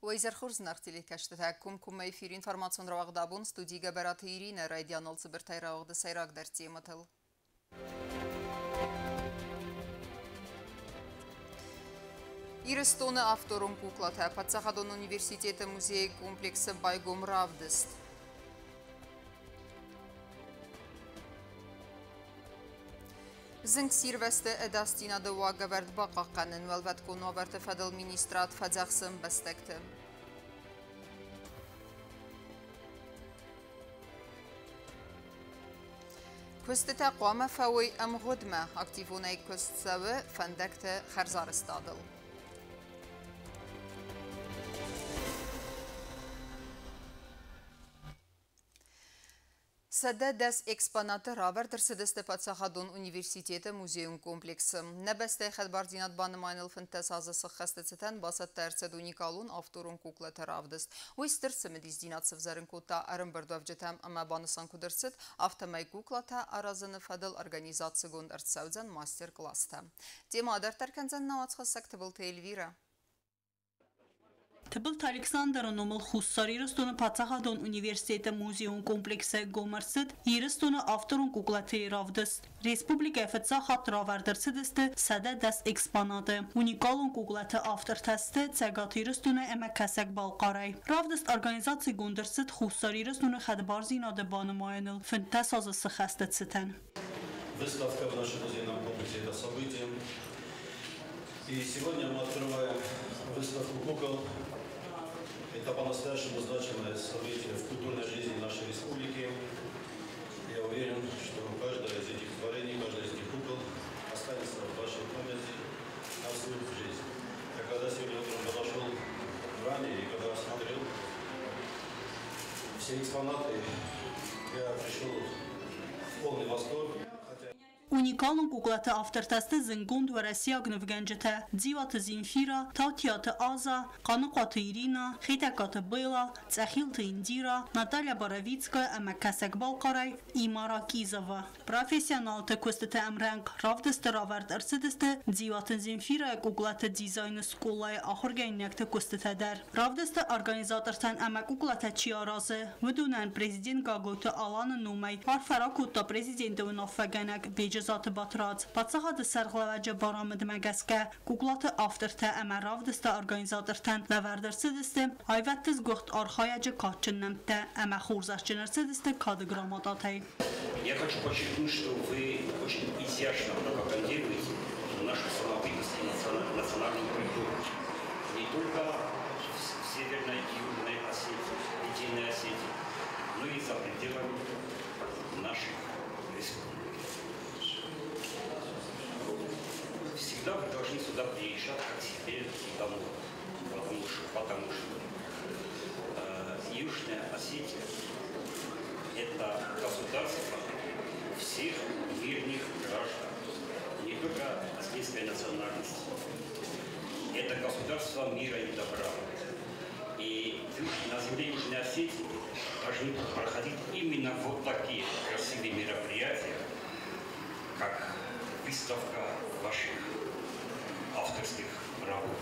وإذا خرزنا اختلي كشتتاكم كم في إنفورماسيون رواق دابون استوديو جبرات إيرين راديانول سبرتاي رواق دسيراق درتي متل Իրստոնը ավտորում կուկլաթ է, Պացախադոն ունիվերսիտետը մուզեի կոմպլեքսը բայգոմ ռավդստ։ Զնգ սիրվեստը էդաստինա դվագը վերդ բաղաղկանն վելվետ կոնովերտը ֆեդել մինիստրատ ֆաջախսն բստեկտը։ Քուստետա qwama ֆավոյ ամղոդմա ակտիվոնայ քուստսավը ֆանդակտը խարզարստադլ։ Սադա դես էքսպոնատը ռավերտր սդստե Պացախադոն ունիվերսիտետը մուզեյում կոմպլեքսը։ Նեբեստե խդբարձինատ բանմայնել ֆնտես ազը սխստեցետեն բասատ տերցեդ ունիկալուն ավտորուն կուկլեթը ռավդստ։ Ուիստր սմդիս դինացվ զարնկոտա արմբրդով ջտամ ամա բանսան կուդրցետ ավտամայ կուկլաթա արազնը ֆադել օրգանիզացը գոнд արցավձան մաստեր կլաստա։ Տեմա դարտարկանձան նավացխասակ տբıl Elvira. Թբլթ Ալեքսանդրն ոմլ խուսսար իրստոնը Պացախադոն ունիվերսիտետը մուզեյում կոմպլեքսը գոմրսըտ իրստոնը ավտորուն կուկլաթի ռավդստ։ Ռեսպուբլիկա ֆծախատ ռավարդրսըդստը սադա դաս էքսպոնատը ունիկալուն կուկլաթը ավտորթաստը ցագատ իրստոնը էմակասակ բալყարայ։ Ռավդստ օրգանիզացիա գոնդրսըտ խուսսար իրստոնը խդբարձին ադբանմայնել ֆնտասազը սխաստեցտեն։ Выставка в нашем музейном комплексе это событие. И сегодня мы открываем выставку кукол. Это по-настоящему значимое событие в культурной жизни нашей республики. Я уверен, что каждое из этих творений, каждая из этих кукол останется в вашей памяти на всю жизнь. Я когда сегодня утром подошел ранее и когда смотрел все экспонаты, я пришел в полный восторг. Ունիկալն կուկլաթը ավտորթաստը զնգունդ վարասիագ նվգենջթը, ձիվաթը զինֆիրա, թավթիաթը ազա, qanıqatı Irina, խետակատը բելա, ծախիլթը ինդիրա, Նատալիա Բարավիցկը, əməkəsək Balqaray, İmara Kizova. Profesionaltı kustətə əmrənq, ravdıstı ravərd ərsədistə, ձիվաթը զինfira կուկլաթը դիզայնը սկոլայ ախորգայնյակտը կուստətədər. Ravdıstı organizatortan əmək կուկլաթə չի arazı, վդունən prezident Գագոյտը Alանը նոմայ, հարֆարակուտա prezidentը վնովվəgənək Bejazatı Batrac, Պացախադը սարղլավաջը բարամդ məgəskə, կուկլաթը ավտırtə əmərravdıstı organizatortan լավարդրսıdıstı, ayvəttiz goxt arxayacı katçınnemtə, əməxurzashçınırsıdıstı kadı грамотатай. Я хочу подчеркнуть, что вы очень изящно пропагандируете нашу самобытность и национальную культуру. Не только в Северной и Южной Осетии, Единой Осетии, но и за пределами наших республик. Всегда вы должны сюда приезжать как себе домой, потому что Южная Осетия – это государство всех мирных граждан, не только осетинской национальности. Это государство мира и добра. И на земле Южной Осетии должны проходить именно вот такие красивые мероприятия, как выставка ваших авторских работ.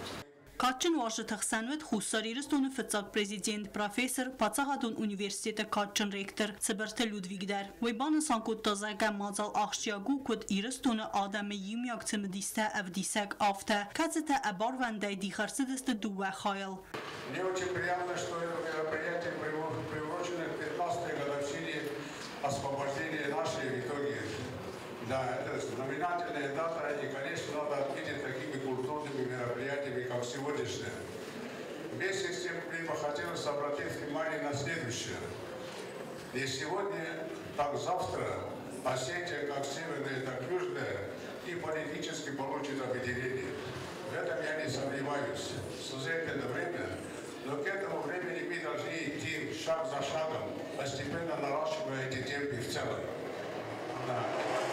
Katçın varşı təxsənvət xusar iristonu fıtsaq prezident profesor Պացախադոն universitetə katçın rektor Sıbırtı Ludvigdər. Vaybanı sankut tazəqə mazal axşiyagu kut iristonu adamı yimyak цимдистə əvdisək avtə. Kəcətə əbar vəndəy dixarsıdısты duvə xayal. Мне очень приятно, что это мероприятие приурочено к 15-й годовщине освобождения нашей в итоге. Да, это знаменательная дата, и, конечно, надо отметить такими культурными мероприятиями, как сегодняшнее. Вместе с тем, мне бы хотелось обратить внимание на следующее. И сегодня, так завтра, Осетия, как северная, так южная, и политически получит объединение. В этом я не сомневаюсь. Сузительное время, но к этому времени мы должны идти шаг за шагом, постепенно наращивая эти темпы в целом. Да.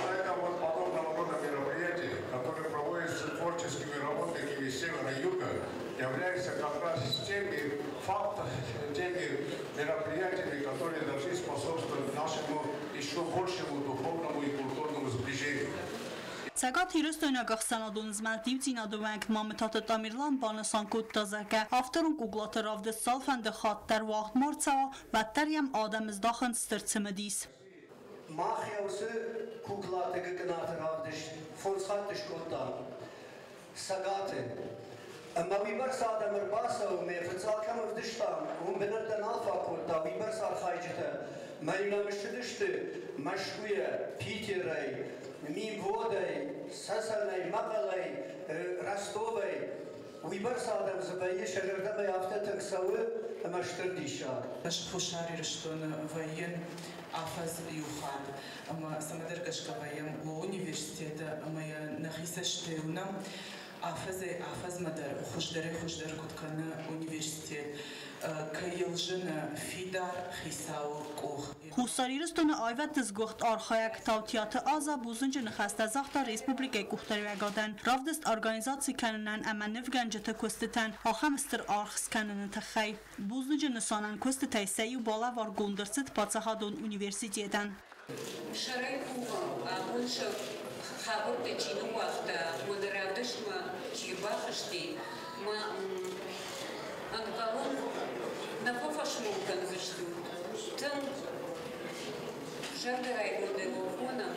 Поэтому вот подобного рода мероприятия, которые проводятся творческими работниками севера и юга, являются как раз теми фактами, теми мероприятиями, которые должны способствовать нашему еще большему духовному и культурному сближению. Ցագատ հիրստոնյա գախսանադուն զմալտիվ ծինադովենք մամտատը տամիրլան բանասան կուտտազակը ավտորուն կուգլատը ռավդը սալվանդը խատտար վաղտ մորցա վատտարյամ ադամыз դախն ստրցմդիս Մախյավսը կուգլատը գգնատը ռավդշ ֆոնսխատշ կոտան սագատը Amma biber sademir basa u me fıtsalkam vdıştan un benirden alfa kodda biber sarxaycıta maylamıştı maşkuya Piterey mi vodey Sasanay Maqalay Rostovay biber sadem zbaye şehirde me hafta taksavı maştırdişa Шхушари что воен афаз юхад ама самадеркашка воен у университета моя нахисаштеуна афаз мадар хуждаре куткана университет каилжена фидар хисау кох Հուսարիրստոնը այվատս գողտ արխայակ տավթիաթը ազա բուզունջը նխաստա զաղտա ռեսպուբլիկայ կուխտարվագադան ռավդստ արգանիզացի կաննան ամանև գանջըտը կոստտան ախամստր արխս կաննը թխայ բուզունջը նսանան կոստտայ սեյու բալա վար գոնդրցըտ բացախադոն ունիվերսիտետան Хабурта чинуахта, модеравдышма, чебахашти, ма анкалон на пофашмукан зашту. Там жардырай модеговоном,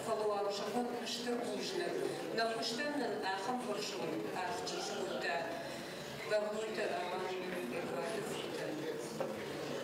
фалуам шамон штырбужнер, на хуштаннан ахам варшон, ахчишмута, гавлута аман эвадыфута.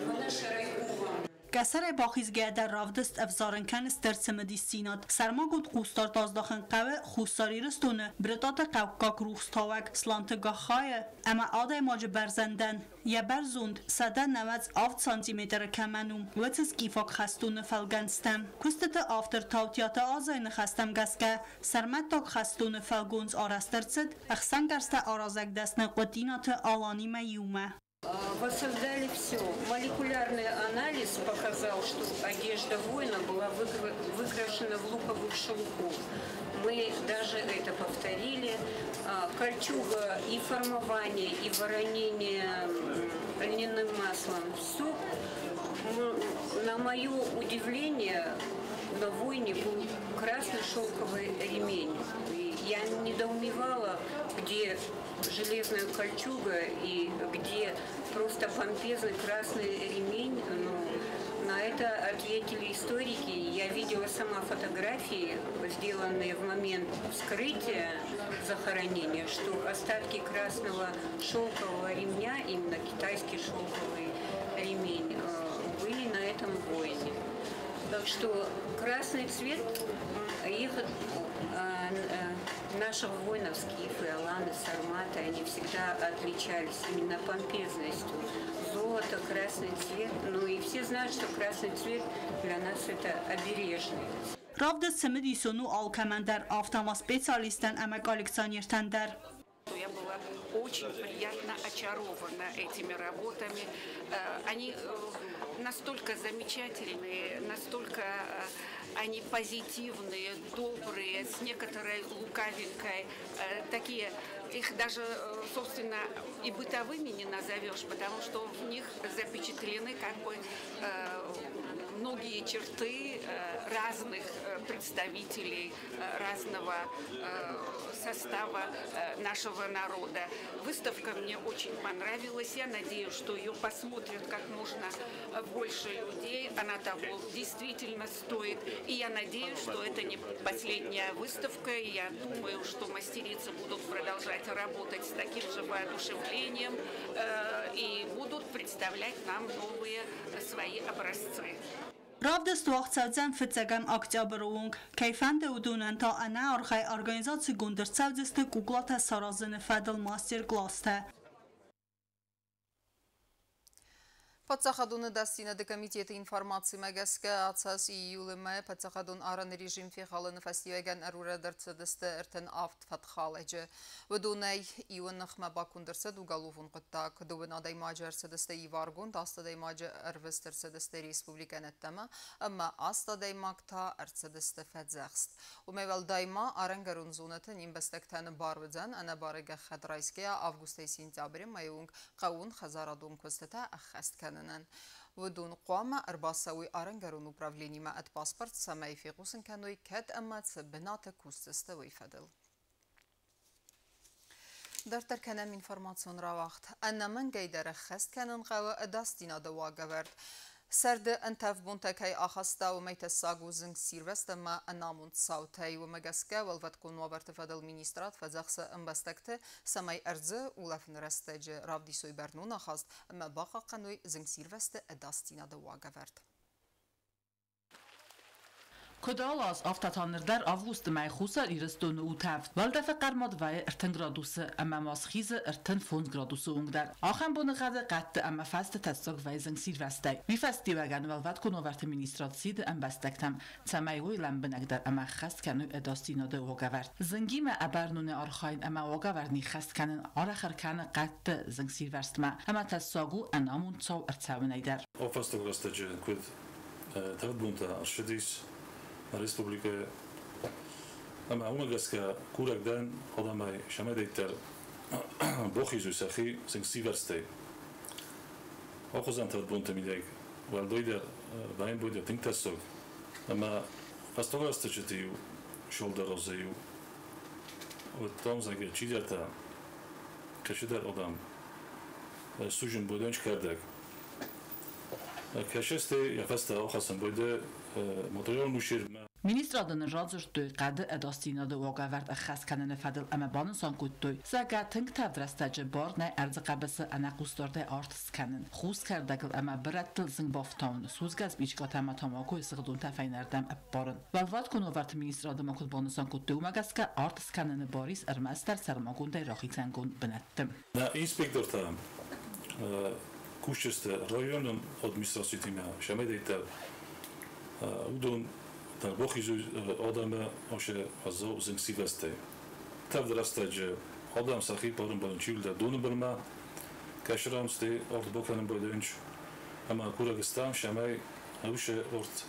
Мана шарай увам. Կասար է բախիզ գեդար ռավդստ əvzarınkan ստերցմդի սինատ, սարմագոտ խուստար տազդախն qavə խուստարիրստոնը, բրտատը qavqaq ruxstavak, slantı qaxayı, əmə aday macı bərzəndən, yəbər zund, sədə 90 cm kəmənum, vətsiz kifak xəstunu fəlgənstəm. Kustətə avtır tavtiyatı azayını xəstəm qəskə, sərməttak xəstunu fəlgunz arastırcıd, əxsən qərstə arazək dəsnə qıtinatı alani məyumə. Воссоздали все. Молекулярный анализ показал, что одежда воина была выкрашена в луковых шелков. Мы даже это повторили. Кольчуга и формование, и воронение льняным маслом. Все, на мое удивление, на воине был красный шелковый ремень. Я недоумевала, где железная кольчуга и где просто помпезный красный ремень. Но на это ответили историки. Я видела сама фотографии, сделанные в момент вскрытия захоронения, что остатки красного шелкового ремня, именно китайский шелковый ремень, были на этом воине. Так что красный цвет их наших воинов, скифы, аланы, сарматы, они всегда отличались именно помпезностью. Золото, красный цвет. Ну и все знают, что красный цвет для нас это обережный. Правда, Семедисону Алкамандар, автомоспециалистен Амек Александр Тандер. Я была очень приятно очарована этими работами. Они настолько замечательные, настолько они позитивные, добрые, с некоторой лукавинкой, такие, их даже, собственно, и бытовыми не назовешь, потому что в них запечатлены как бы многие черты разных представителей, разного состава нашего народа. Выставка мне очень понравилась. Я надеюсь, что ее посмотрят как можно больше людей. Она того действительно стоит. И я надеюсь, что это не последняя выставка. И я думаю, что мастерицы будут продолжать работать с таким же воодушевлением и будут представлять нам новые свои образцы. Правда, ստուաղցածան ֆծագամ օկտոբերունք, կայֆանդը ուդունան տա անա արխայ օրգանիզացի գունդրցավձստը կուկլատա սարազնը ֆադլ մաստեր կլաստը։ Պատսախադունը դաստինը կոմիտետի ինվորմացի մագասկը ացաս իյուլը մայ պատսախադուն արան ռեժիմ ֆիխալը նվաստիվեգան արուրը դրծդստը ըրտեն ավտ ֆատխալեջը վդունայ իուն նխմա բակունդրսը դուգալուվուն կտակ դուվն ադայ մաջարսը դստը իվարգուն դաստադայ մաջը ըրվստրսը դստը ռեսպուբլիկան ըտտամը ըմմա աստադայ մակթա ըրծդստը ֆեձախստ ումեվել դայմա արանգարուն զունըթը նիմբստակթանը բարվձան անա բարեգա խադրայսկեա ավգուստեյ սինտյաբրի մայունք қауын хазарадун көстета ахаст канынан. ودون قوام أرباسوي أرنجرون управление ما أت باسبورت سماي في قوسن كانوا يكاد أما تسبنات كوستستوي فدل. در ترکنم اینفورماسیون را وقت انمن گیدر خست کنن قوا داستینا دوا گورد سرد انتف بونتکی آخستا و میت ساگو زنگ سیروست ما انامون صوتی و مگسکه ولفت کن وابرت فدل مینیسترات فزاخس انبستکت سمای ارزه ولفن رستج رافدی سوی برنون خواست اما باقا قنوی زنگ سیروست داستینا دوا گورد. Kudalaz aftatanırlar avgust meyxusa iristun utavt. Valdefe qarmad vay erten gradusu ama masxize erten 5 gradusu ungdar. Axan bunu qada qattı ama fast tasog vay zeng sirvastay. Vi fasti vagan valvat konovart ministratsid ambastaktam. Tsamay ilan benagdar ama xast kanu edastinade ogavart. Zengime abarnune arxayn ama ogavarni xast kanın araxar kanı qattı zeng sirvastma. Ama tasogu anamun tsaw ertsawnayder. Ofastog rastacı kud tavbunta arşidis Respublika ama umagasca kurakdan adamay şamedeyter boxizu sahi sensivastay. Oxozan tadbunta mileg valdoyder vayn boyder tinktasog ama fastogastacıtiu shoulder rozeyu o tomzage çiderta kaşıder adam sujun boydon çıkardak. Kaşeste yafasta oxasan boyder motoryon muşir Ministradın razırtı qadı edastinadı ogavart axas kanını fadıl ama banın son kuttu. Zaga tınk tavrastacı borne erzı qabısı anaqustorda artıs kanın. Xuz kardagıl ama birattıl zing baftaun. Suzgaz biçkat ama tamaku isıqdun tafeynerdem abbarın. Valvat konovart ministradı makul banın son kuttu. Umagaska artıs kanını Boris Ermester sarmagunda rahitangun binettim. Na inspektor tam kuşçeste rayonun administrasyonuna şamedeyter udun Ten boxizu adamı aşağı azı zengsivaste. Tavdrastacı adam sahip barın çilde donu birma kaşramste ort bokanın boyunç ama Kuragistan şamay avşe ort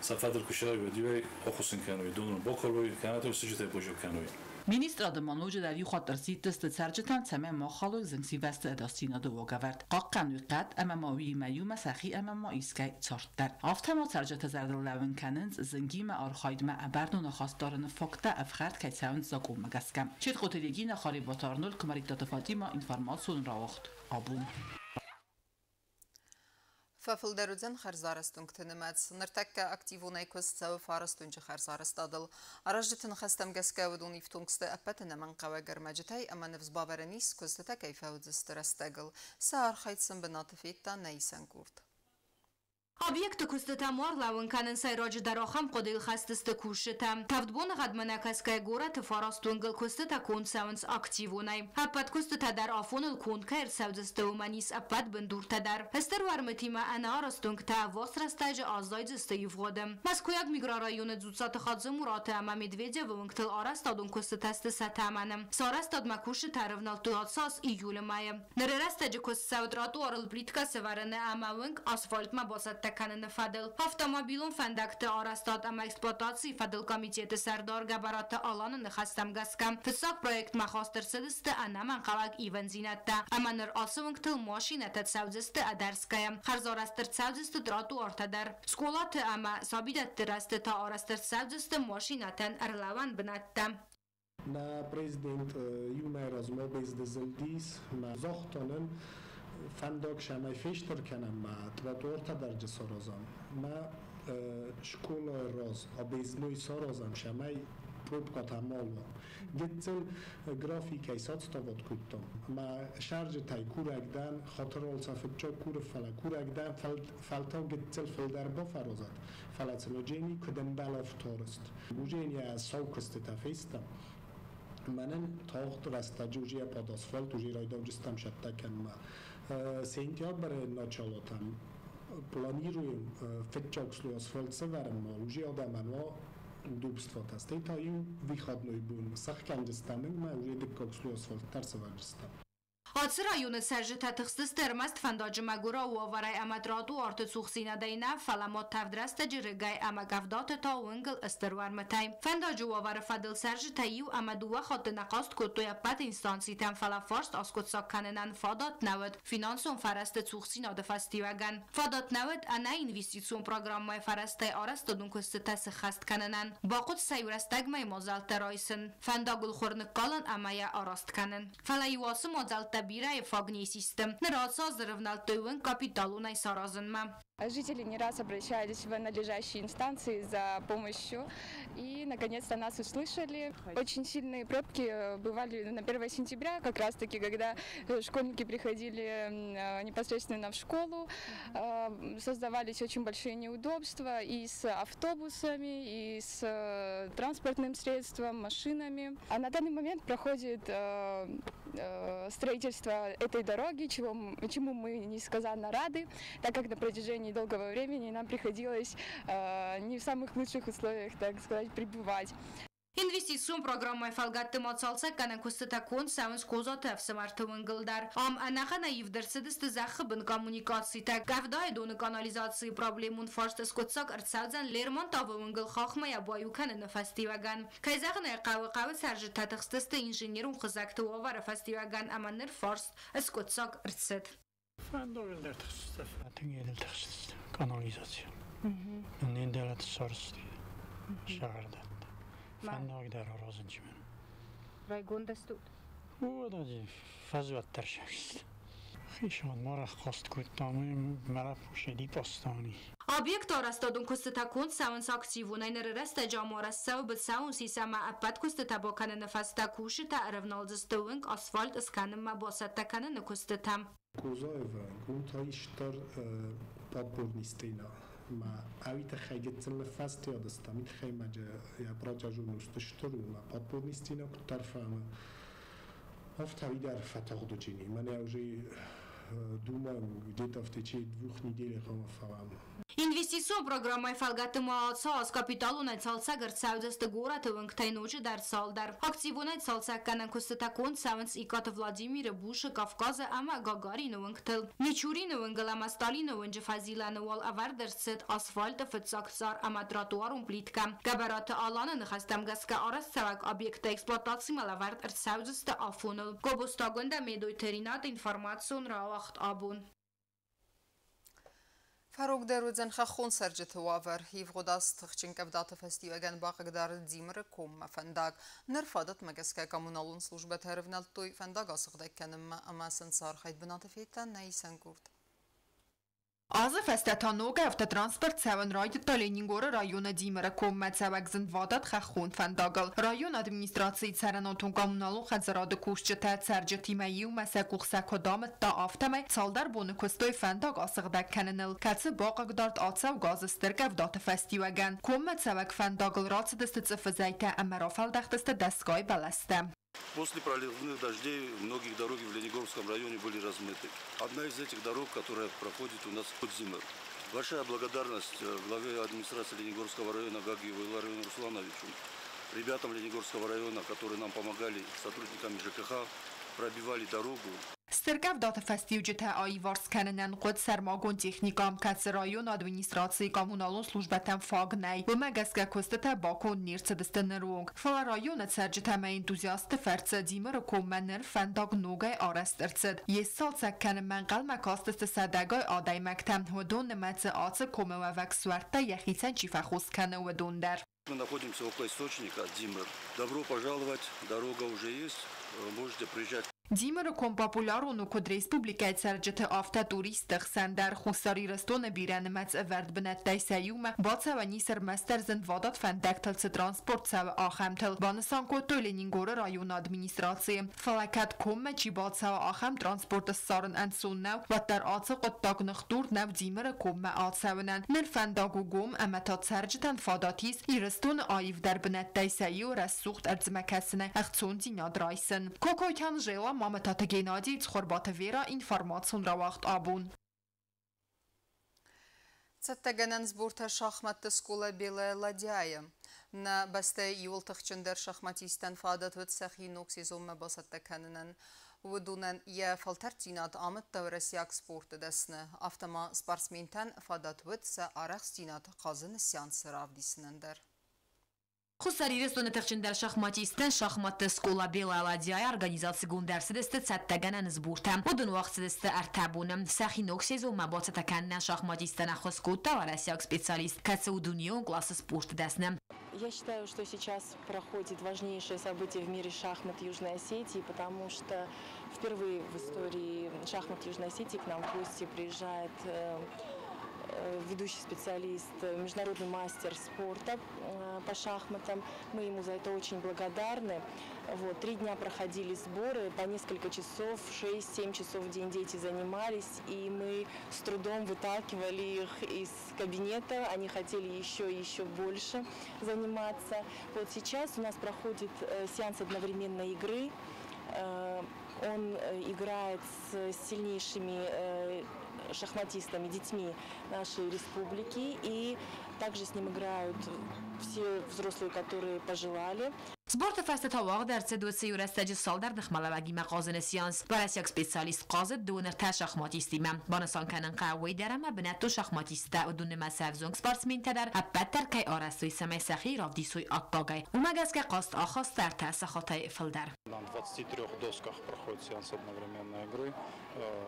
safadır kuşay ve diye okusun kanı donun bokalı kanı sıcıte bojo kanı. Ministradı manocu der yuxatır sitiste sercetan tsame maxalu zengsivaste edastinadı ogavart. Qaqqanu qat ama mawi mayuma sahi ama ma iskay çartlar. Aftama sercete zerdillavin kanınz zengime arxaydma abardun xastarını fakta afxart kaysaun zakum magaskam. Çet qoteligina xaribatarnul kmaritata Fatima informasyon rawaxt. Abun. ففلدرودن خرزارستون كتنمات نرتك اكتيفون ايكوس تساوي فارستون جي خرزارستادل ارجتن خستم جسكا ودون يفتونكست ابتنا من قوا جرمجتاي اما نفس بابرنيس كوستتا كيفا ودسترستاقل سار خيتسن بناتفيتا نيسان كورت Объект кустатамуар лавынканын сайрожы дарахам қодил хастысты кушытам. Тавдбон гадманакаская город фарастунгл кустата консаунс активунай. Аппат кустата дар афонул конкайр саудзысты уманис аппат бендуртадар. Эстер варматима ана арастунгта восрастажы азайдзысты евгодым. Москвяк микрорайоны дзуцаты хадзы мураты ама Медведев вынктыл арастадун кустатасты сатаманым. Сарастад макушы тарывнал туатсас июля мая. Нырырастажы кустсаудрату арыл плитка севарыны ама вынк асфальтма басат Kanını fadıl. Avtomobilun fəndəkti arastat ama eksploatasiya fadıl komiteti sərdar qəbaratı alanını xəstəm qəskəm. Fıssaq proyekt məxastırsıdısты anaman qalaq ivan zinətdə. Amanır asıvıngtıl maşinətət səvzisті ədərskəyəm. Xərzarastır səvzisті dratu ortadar. Skolatı ama sabidəttir rəsti ta arastır səvzisті maşinətən ərləvan binətdə. Na prezident Jumay rozmowy z Dezeldis na zochtonen فندق شمای فیشتر کنم ما تبادر تا درجه سرازم ما شکل راز آبیزنوی سرازم شمای پروب کاتمال و گتل گرافیک ایسات تابد کردم ما شارژ تای کورگدن خاطر آلسافت جا کور فلا کورگدن فلتا گتل فلدر با فرازد فلاتلوجینی کدن بلافتارست بوجینی از سوکست تفیستم منن تاخت رستجوجی پاداسفالت و جیرایدام جستم شده کنم سентябрь началотам планируем фетчокслу асфальтса варма уже адамано дубство тасте та ин выходной бун сахкандистамын ма уже дикокслу асфальт тарсаварстам Ացի ռայոնը սերժիտ հատխստս տերմաստ ֆանդաջմագուրա ու ավարայ ամադրատու արտեցուխ սինադայնա ֆալամոտ թավդրաստը ջրգայ ամագավդատը տաուընգլ ըստերուար մտայ։ Ֆանդաջու ավարը ֆադել սերժիտայի ու ամադուա խոտնակաստ կոտոյապատ ինստանցի տան ֆալաֆարստ ասկոցակկանենան ֆադատ նավդ ֆինանսոն ֆարաստը ծուխ սինադը ֆաստիվագան։ Ֆադատ նավդ անա ինվեստիցիոն պրոգրամմայ ֆարաստայ արաստոդուն կստտասը խաստ կանենան։ Բաղուտ սայուրաստագմայ մոզալ տրոյսն։ Ֆանդագուլ խորնկալն ամայա արաստկանեն։ Ֆալայուասը մոզալ Бирая фагний систем. Нравится зарывнал тывын капиталу на саразынма. Жители не раз обращались в надлежащие инстанции за помощью и наконец-то нас услышали. Очень сильные пробки бывали на 1 сентября, как раз таки, когда школьники приходили непосредственно в школу, создавались очень большие неудобства и с автобусами, и с транспортным средством, машинами. А на данный момент проходит строительство этой дороги, чему мы несказанно рады, так как на протяжении долгого времени нам приходилось не в самых лучших условиях, так сказать, пребывать. Инвестицион программой фалгатты мацалса канан кустатакон саванс козатев самартывынгылдар. Анаха наивдерседисты захыбын коммуникации так гавдай доны канализации проблемун фарстас котсак арцаудзан лермон тавынгыл хахмая баюканын фестиваган. Кайзахын айқавы саржы татықстысты инженерун қызакты овара фестиваган аманыр фарст эскотсак арцет. Фандогылдар тықсысты, тыңгелі тықсысты, канализация. Ненделет сарсты, шағырда. Фандогдар розынчымен. Райгонда студ? О, да, фазват таршакст. Хишман марах кост куттамы, марап ушеди постани. Объект арастодун кустатакун саунс активун айнерреста джаморассау бисаун сисама аппат кустатабоканы нафаста кушита равналдыстуынг асфальт исканымма босаттаканы кустатам. Кузаева, гунтайштар подборнистина. ما اویت خیلی تلفست یادست میت خیلی مجه یا پراجعو نستشترو ما پادبورنیستینا که طرفم هفته‌ای در فتاق دو جنی من اوجی دومان گدیت افتیچی دوخ نیدیلی خام فهم. Инвестицион программой фалгаты маалцаас капиталу найцалса гэрцаудасты гораты вэнктайночи дар салдар. Активу найцалса канан кустатакон саванс иката Владимира Буша Кавказа ама Гагарину вэнктыл. Ничурину вэнгалама Сталину вэнджи фазилану вал авардерцет асфальта фэтсакцар ама тротуарун плитка. Габараты аланы нахастам гаска арас савак объекта эксплуатации малавард арцаудасты афунул. Гобустагонда медой теринат информацион рауахт абун. Фарук Дерудзен хахун сарджет уавер евгодаст хчинкав дата фестиваген бақыгдар димр ком фандаг нерфадат магаске коммуналун служба тервнал той фандаг асыгдакканым амасын сархайд бинатфетан найсан гурд. Азы фестетанога автотранспорт севен райдта Ленингора района димера коммет севекзен вадат хахун фандагал. Район администрации царанотун коммуналун хадзарады кушчета царджетимайю масакух сакодамет та автамай салдар боны костой фандаг асыгдак каненил. Катсы бақагдарт атсав газыстыргав дата фестиваген. Коммет севек фандагал рацидысты цифазайта амарафалдахтысты дастгай баласты. После проливных дождей многие дороги в Ленигорском районе были размыты. Одна из этих дорог, которая проходит у нас под Зимер. Большая благодарность главе администрации Ленигорского района Гагиеву Илариону Руслановичу, ребятам Ленигорского района, которые нам помогали, сотрудникам ЖКХ, пробивали дорогу. Стыргав дата фестивджета айварс каненен қод сармагон техникам катс район администрации коммуналун службатам фагнай. Бумагасга костата бакон нирцедстен рунг. Фала район царджета ма энтузиаст ферца димер комменер фандаг ногай арастырцед. Есал цаккан манқал макастст садагай адай мактам ходон немац ац коме вак суарта яхицан чифахус кане удондер. Мы находимся около источника Димер. Добро пожаловать, дорога уже есть, можете приезжать. Димер ком популярун код республика царджет авто туристах сандар хусари растон биран мац верд бнат тайсаюма баца ва нисер мастер зен вадат фандактал транспорт сав ахамтал бансан кото Ленингора район администрации фалакат ком чи баца ахам транспорт сарн ансунна ва дар ац qottag нхтур нав Димер ком ацавнан нер фандагу гом амата царджтан фадатис ирстон айв дар бнат тайсаю расухт арзмакасна ахцун динадрайсен кокойкан жела Мамата Геннадий Цхорбата Вера информацион равахт абун. Цаттаганан сборта шахматты скола белая ладяя. Na beste yoltaqçınder şahmatisten fadat ve tsahi noksizom mebasatta kanınan Vdunen je faltercinat amet tavresiyak sportu desne. Aftama sportsmenten fadat ve tsa araxtinat qazın seans ravdisinender. Xusari restone taqçinder şahmatisten şahmatı skola bela ladiyay organizatsiyon dersi deste tsattaganan zburtam. Udun vaqt deste artabunam sahi noksizo mabata takannan şahmatisten axoskota varasiyak специалист кацу дуньон класса спорта десне. Я считаю, что сейчас проходит важнейшее событие в мире шахмат Южной Осетии, потому что впервые в истории шахмат Южной Осетии к нам в гости приезжает ведущий специалист, международный мастер спорта по шахматам. Мы ему за это очень благодарны. 3 дня проходили сборы, по несколько часов, 6-7 часов в день дети занимались, и мы с трудом выталкивали их из кабинета. Они хотели еще и еще больше заниматься. Вот сейчас у нас проходит сеанс одновременной игры. Он играет с сильнейшими шахматистами, детьми нашей республики, и также с ним играют все взрослые, которые пожелали. Sport feste tawaq در 33 سال در نخملوگی مقازن سیانس براسیک سپیسیالیست قازد دونر تا شخماتیستی من بانسان کنن قوی درم بنت تو شخماتیسته و دون مسافزونگ سپارتسمین تدر ابتر کی آرستوی سمی سخی راودی سوی آقاگای و مگس که قاست آخاست در تا سخاتای فلدر. На 23 досках проходит сеанс одновременной игры.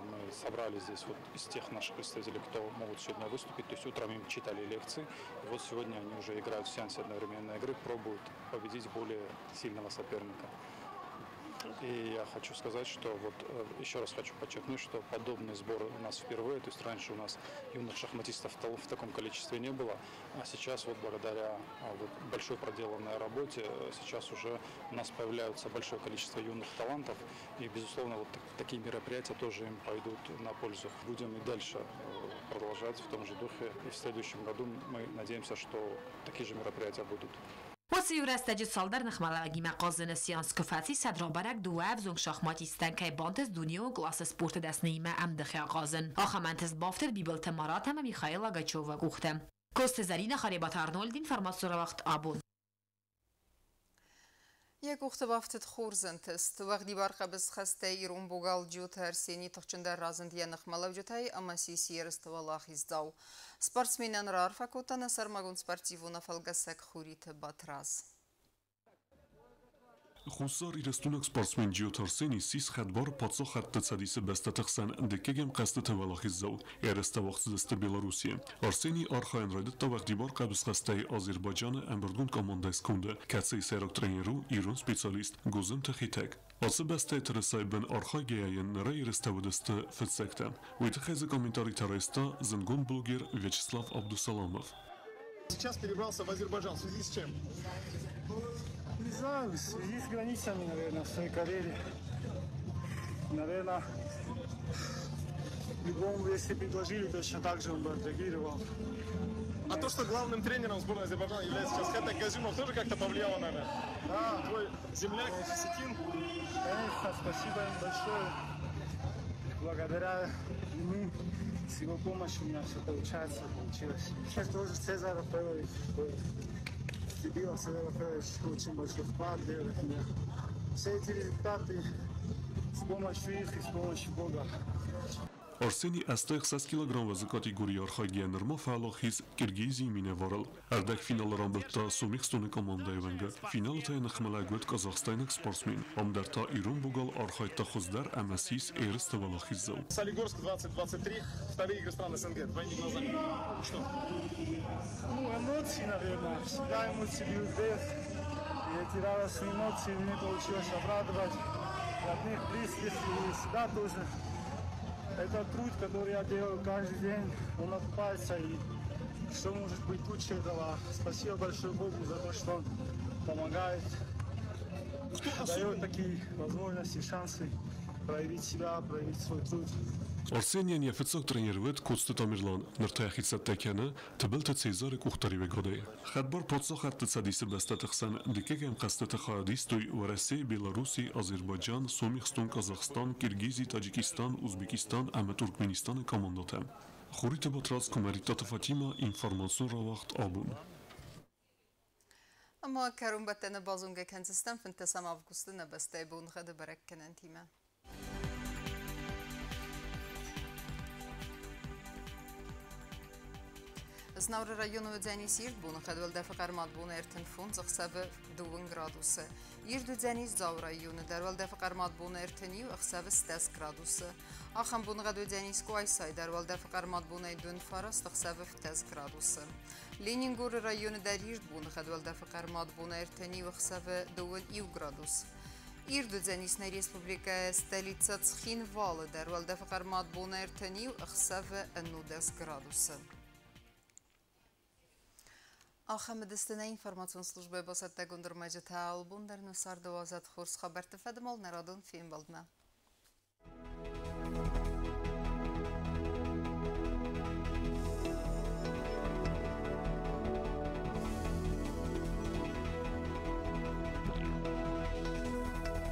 Мы собрали здесь вот из тех наших представителей, кто могут сегодня выступить. То есть утром им читали лекции. И вот сегодня они уже играют в сеансе одновременной игры, пробуют победить более сильного соперника. И я хочу сказать, что вот еще раз хочу подчеркнуть, что подобный сбор у нас впервые. То есть раньше у нас юных шахматистов в таком количестве не было, а сейчас вот благодаря большой проделанной работе сейчас уже у нас появляется большое количество юных талантов, и безусловно вот такие мероприятия тоже им пойдут на пользу. Будем и дальше продолжать в том же духе, и в следующем году мы надеемся, что такие же мероприятия будут. وسی ورستج سالدر نخملوگی مقازن سیانس کفاتی صدر برک دو افزون شخماتیستن که بانتز دنیا و کلاس سپورت دست نیمه امدخی آغازن آخمانتز بافتر بیبل تمارات هم میخایل آگاچوو گوختم کست زرین خریبات آرنولدین فرماسور وقت آبون یک وقت بافتت خورزند است وقتی برخه بس خسته ایرون بوگال جوت هرسینی تخچندر رازند یا نخملو جوتای اما سیسی رست والله خیزداو سپارتسمینان رار فکوتن سرمگون سپارتیونا فلگسک خوریت باتراز Խուսար իրստունակ սպորտսմեն ջիոթարսենի սիս խադբար պացո խատտ ցադիսը բստատխսան դեկեգեմ qastը թվալախիզով երստավախցդստը Բելարուսիա Արսենի արխային ռեդը տավաղդիբար կաբսխաստայի Ազերբայջանը ամբրդուն կոմանդայս կունդը կացի սերոկ տրեներու իրուն սպեցիալիստ գուզմ թխիտակ Асы бәстәй тұрысайбын арха геяйын нара ерестәвідісті фитсекті. Уйтыхайзы комментарий тараиста зынгун блогер Вячеслав Абдусаламов. Сейчас перебрался в Азербайджан. В связи с чем? Не знаю, в связи с границами, наверное, в своей карьере. Наверное, любому, если предложили, точно так же он бы отреагировал. А то, что главным тренером сборной Азербайджана является сейчас Хатак Газимов, тоже как-то повлияло, наверное? Да. Твой земляк Сетин? Конечно, спасибо им большое. Благодаря ему, с его помощью у меня все получилось. Сейчас тоже Цезарь Рафаэлович, Стебилов Цезарь Рафаэлович очень большой вклад делает в меня. Все эти результаты с помощью их и с помощью Бога. Արսենի աստեղ 10 կիլոգրամ վզկատի գուրի արխագիա նրմա ֆալոխից Կիրգիզի մինևարել արդակ ֆինալը ռամբտա սումիխ ստունի կոմանդայի վենգը ֆինալը թայ նխմալագուետ Կազախստայնակ սպորտսմին ամդարտա իրուն բուգալ արխայտա խոզդար ամասիս էրս տվալախից զավ Солигорск 2023 вторые игры стран СНГ двойным глазами что? Ну, эмоции, наверное, всегда эмоции бьют вверх и эти радостные эмоции мне получилось обрадовать родных, близких и всегда тоже Это труд, который я делаю каждый день, он окупается, и что может быть лучше этого? Спасибо большое Богу за то, что он помогает, дает такие возможности, шансы проявить себя, проявить свой труд. Արսենյան եվեցող տրեներվետ կոստը տամիրլան նրթայախից ատտակյանը տբլտը ծեզարը կուղտարի վեգոդե։ Խադբար պոցող հատտը ծադիսը բստատխսան դիկեգ եմ խաստը խարադիստույ Վարասի, Բելարուսի, Ազերբայջան, Սոմիխստոն, Կազախստան, Կիրգիզի, Տաջիկիստան, Ուզբեկիստան, Ամետուրքմենիստանը կոմանդոտեմ։ Խորիտը բոտրած կոմերիտատը Ֆաթիմա ինֆորմացիոն ռավախտ աբուն։ Ama Kerun bettene bazunge kenzisten fintesam avgustu nebeste bun khade berekkenen time. Znavre rayonu dzenis irt bun khadvel defaqarmat bun erten fun zxsave 2 graduse. Irt dzenis zav rayonu dervel defaqarmat bun erteni xsave 10 graduse. Axam bun khadvel dzenis qoaysay dervel defaqarmat bun edun faras xsave 10 graduse. Leningur rayonu der irt bun khadvel defaqarmat bun erteni xsave 2 gradus. Irt dzenisnej respublika stolica Tsxinvala dervel defaqarmat bun erteni xsave 10 graduse. آخر دستنه اینفرماسیون службы باسط دگوندر مجتال بوندر نصار دوازد خورس خبرت فدمال نرادون فیلم بالدنا.